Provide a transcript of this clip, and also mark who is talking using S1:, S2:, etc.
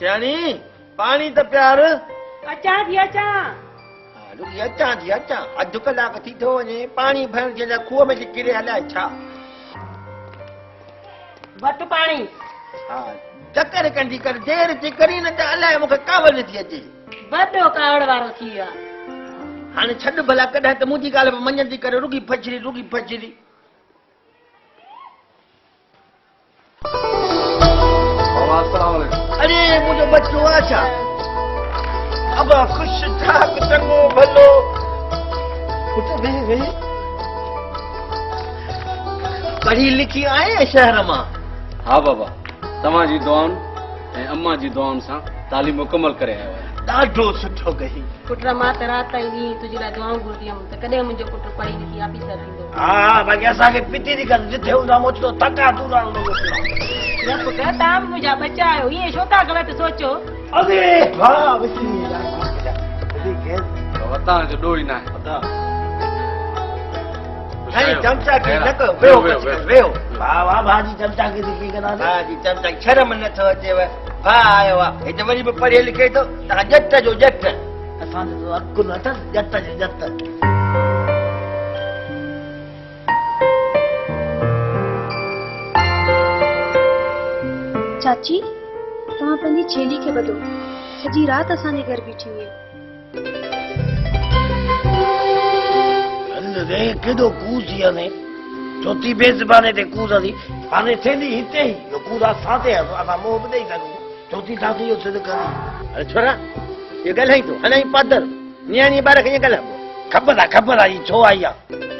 S1: सियाणी पानी त प्यार
S2: अचां थी अचां।
S1: रुकी अचां अधु कलाक थी थो वञे पाणी भरण जे लाइ खूह में किरे हलाए छा
S2: वटि पाणी।
S1: हा चकर कंदी कर देर थी करी न त अलाए मूंखे कावल नथी अचे
S2: वॾो कावड़ वारो थी वियो आहे।
S1: हाणे छॾ भला कॾहिं त मुंहिंजी ॻाल्हि में मञंदी करे रुगी फचरी अरे मुंहिंजो बच्चो आहे छा अब ख़ुश ठाक चङो भलो पुट वेह पढ़ी लिखी आए शहर मां
S3: हाँ बाबा तव्हांजी दुआउनि ऐं अम्मा जी दुआउनि सां तालीम मुकमल करे आयो आहियां।
S1: ॾाढो सुठो कही
S2: पुट मां त राति ताईं ॾींहुं तुंहिंजे लाइ दुआऊं घुरंदी हुयमि त कॾहिं मुंहिंजो पुटु पढ़ी लिखी ऑफिसर थींदो।
S1: हा बाक़ी असांखे पिटी थी कर जिथे हूंदा मोचतो तका दूरा
S2: न पुट तव्हां बि मुंहिंजा बचा आहियो ईअं छो था ग़लति सोचो।
S1: अरे वाह
S3: तव्हांजो ॾोह ई न आहे।
S1: हाणे चमचा की न कयो वेहो वाह वाह भाजी चमचा की थी करा भाजी चमचा शर्म नथो अचेव भाउ आयो आहे हिते वरी बि पढ़े लिखे थो तव्हां जट जो जट असांजो त अकुल अथसि जट जो जट।
S4: चाची तव्हां पंहिंजी छेली खे ॿधो सॼी राति असांजे घर बीठी हुई।
S1: रे केॾो कूद थी वञे चोथी बेज़बाने ते कूद थी हाणे थींदी हिते ई इहो कूद असां ते असां मोह बि ॾेई सघूं चोथी साथी इहो सिद्ध करी अरे छोरा इहो ॻाल्हाई थो हलाई पादर नियाणी ॿार खे ईअं ॻाल्हाइबो ख़बर आहे छो आई आहे